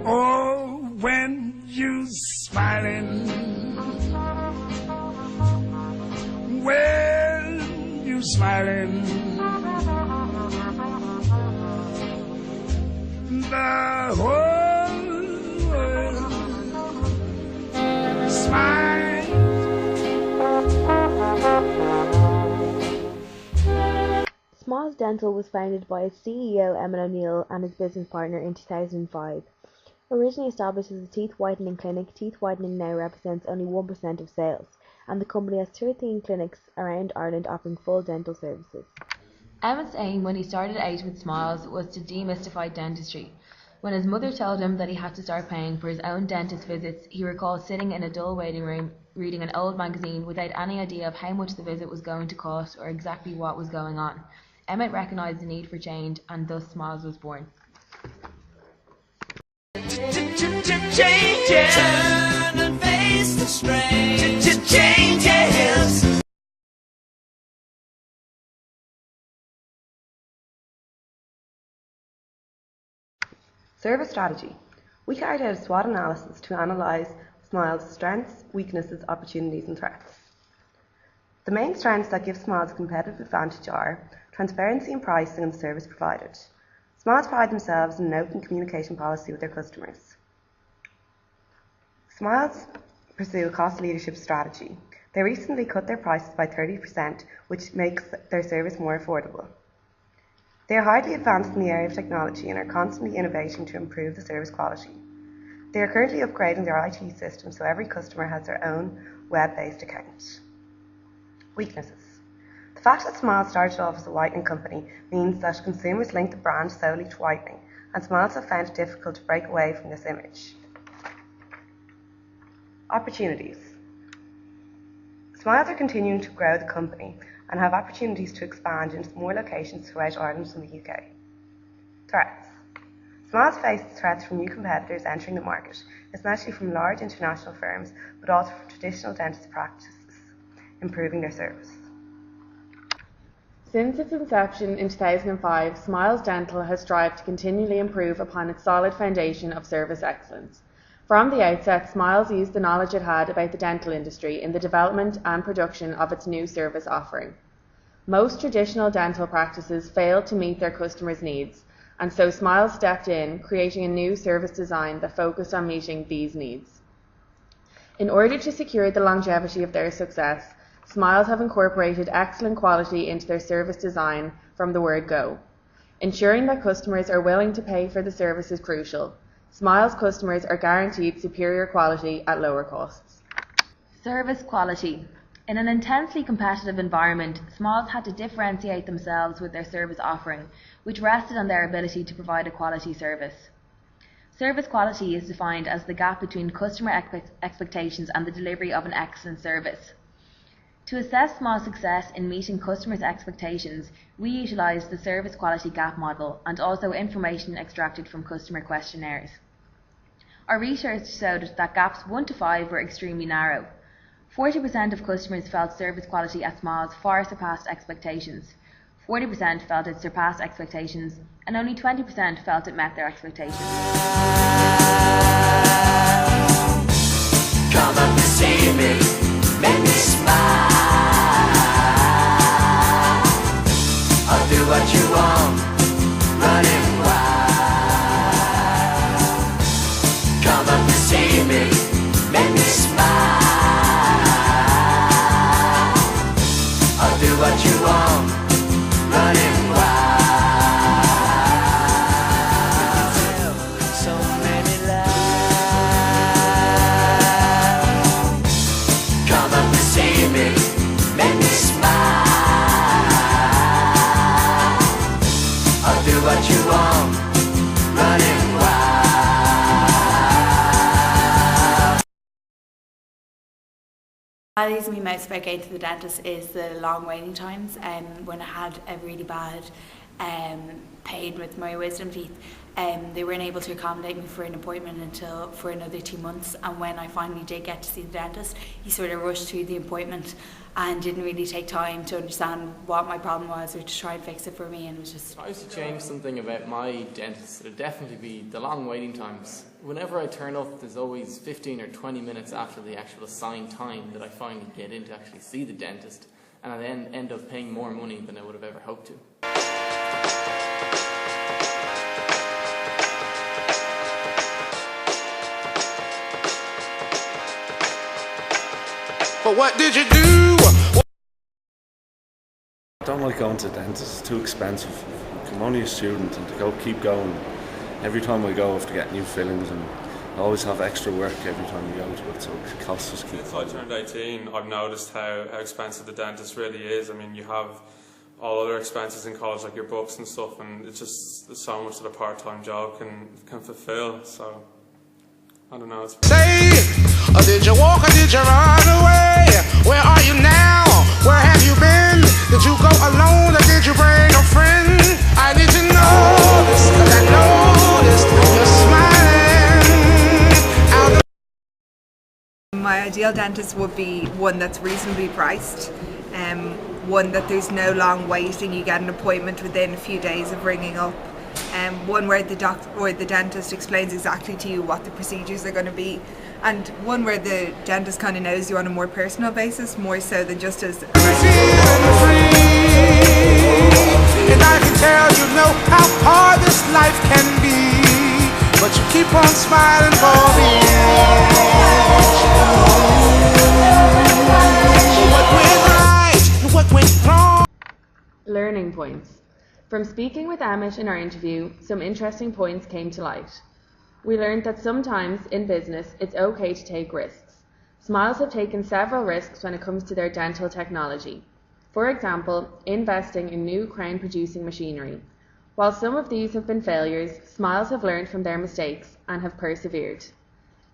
Oh, when you smiling, when you smiling, the whole world smiles. Smiles Dental was founded by its CEO Emmett O'Neill and his business partner in 2005. Originally established as a teeth whitening clinic, teeth whitening now represents only 1% of sales, and the company has 13 clinics around Ireland offering full dental services. Emmett's aim when he started out with Smiles was to demystify dentistry. When his mother told him that he had to start paying for his own dentist visits, he recalls sitting in a dull waiting room reading an old magazine without any idea of how much the visit was going to cost or exactly what was going on. Emmett recognised the need for change, and thus Smiles was born. Changes. Turn and face the strain. Changes. Service strategy. We carried out a SWOT analysis to analyse Smiles' strengths, weaknesses, opportunities and threats. The main strengths that give Smiles a competitive advantage are transparency in pricing and the service provided. Smiles pride themselves in an open communication policy with their customers. Smiles pursue a cost leadership strategy. They recently cut their prices by 30%, which makes their service more affordable. They are highly advanced in the area of technology and are constantly innovating to improve the service quality. They are currently upgrading their IT system so every customer has their own web-based account. Weaknesses. The fact that Smiles started off as a whitening company means that consumers link the brand solely to whitening, and Smiles have found it difficult to break away from this image. Opportunities. Smiles are continuing to grow the company and have opportunities to expand into more locations throughout Ireland and the UK. Threats. Smiles faces threats from new competitors entering the market, especially from large international firms, but also from traditional dentist practices, improving their service. Since its inception in 2005, Smiles Dental has strived to continually improve upon its solid foundation of service excellence. From the outset, Smiles used the knowledge it had about the dental industry in the development and production of its new service offering. Most traditional dental practices failed to meet their customers' needs, and so Smiles stepped in, creating a new service design that focused on meeting these needs. In order to secure the longevity of their success, Smiles have incorporated excellent quality into their service design from the word go. Ensuring that customers are willing to pay for the service is crucial. Smiles customers are guaranteed superior quality at lower costs. Service quality. In an intensely competitive environment, Smiles had to differentiate themselves with their service offering, which rested on their ability to provide a quality service. Service quality is defined as the gap between customer expectations and the delivery of an excellent service. To assess Smiles' success in meeting customers' expectations, we utilised the service quality gap model and also information extracted from customer questionnaires. Our research showed that gaps 1 to 5 were extremely narrow. 40% of customers felt service quality at Smiles far surpassed expectations. 40% felt it surpassed expectations, and only 20% felt it met their expectations. Come up to see me, make me smile. I'll do what you want, running wild. Come up to see me, make me smile. I'll do what you want, running wild. So many lies. Come up to see me, make me smile. I'll do what you want. What leaves me most about going to the dentist is the long waiting times. When I had a really bad pain with my wisdom teeth, they weren't able to accommodate me for an appointment for another 2 months, and when I finally did get to see the dentist, he sort of rushed through the appointment and didn't really take time to understand what my problem was or to try and fix it for me, and it was just... If I was to change something about my dentist, it would definitely be the long waiting times. Whenever I turn up, there's always 15 or 20 minutes after the actual assigned time that I finally get in to actually see the dentist, and I then end up paying more money than I would have ever hoped to. But what did you do? I don't like going to the dentist, it's too expensive. I'm only a student, and to keep going, every time I go I have to get new fillings, and I always have extra work every time you go to it, so it costs us. Since I turned 18, I've noticed how expensive the dentist really is. I mean, you have all other expenses in college, like your books and stuff, and it's just so much that a part-time job can fulfill, so I don't know. Say, did you walk or did you run away? Where are you now? Where have you been? Did you go alone or did you bring a friend? I need to know this, 'cause I noticed you're smiling. My ideal dentist would be one that's reasonably priced, one that there's no long waiting, you get an appointment within a few days of ringing up. One where the doctor or the dentist explains exactly to you what the procedures are going to be, and one where the dentist kind of knows you on a more personal basis, more so than just as... And I can tell you know how hard this life can be, but you keep on smiling for me. What went right and what went wrong? Learning points. From speaking with Emmett in our interview, some interesting points came to light. We learned that sometimes, in business, it's okay to take risks. Smiles have taken several risks when it comes to their dental technology. For example, investing in new crown-producing machinery. While some of these have been failures, Smiles have learned from their mistakes and have persevered.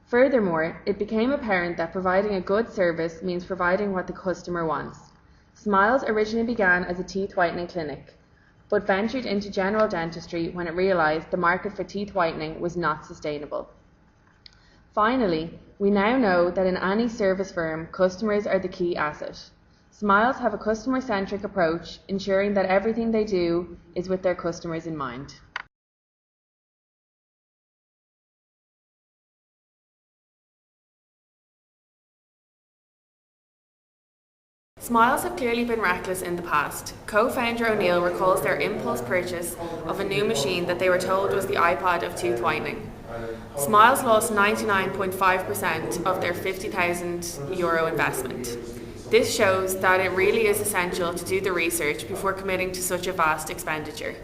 Furthermore, it became apparent that providing a good service means providing what the customer wants. Smiles originally began as a teeth whitening clinic, but ventured into general dentistry when it realised the market for teeth whitening was not sustainable. Finally, we now know that in any service firm, customers are the key asset. Smiles have a customer-centric approach, ensuring that everything they do is with their customers in mind. Smiles have clearly been reckless in the past. Co-founder O'Neill recalls their impulse purchase of a new machine that they were told was the iPod of tooth whitening. Smiles lost 99.5% of their €50,000 investment. This shows that it really is essential to do the research before committing to such a vast expenditure.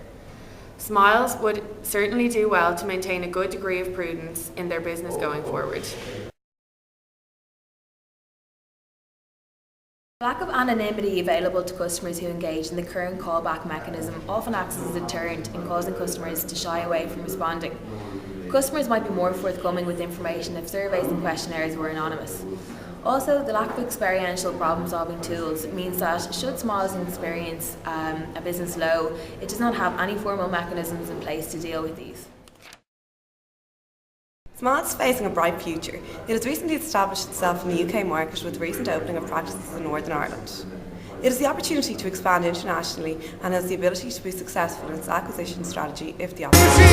Smiles would certainly do well to maintain a good degree of prudence in their business going forward. The lack of anonymity available to customers who engage in the current callback mechanism often acts as a deterrent in causing customers to shy away from responding. Customers might be more forthcoming with information if surveys and questionnaires were anonymous. Also, the lack of experiential problem-solving tools means that should Smiles experience a business low, it does not have any formal mechanisms in place to deal with these. Smiles is facing a bright future. It has recently established itself in the UK market with the recent opening of practices in Northern Ireland. It has the opportunity to expand internationally and has the ability to be successful in its acquisition strategy if the opportunity.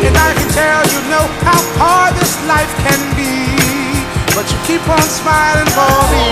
And I can tell you know how hard this life can be, but you keep on smiling for me.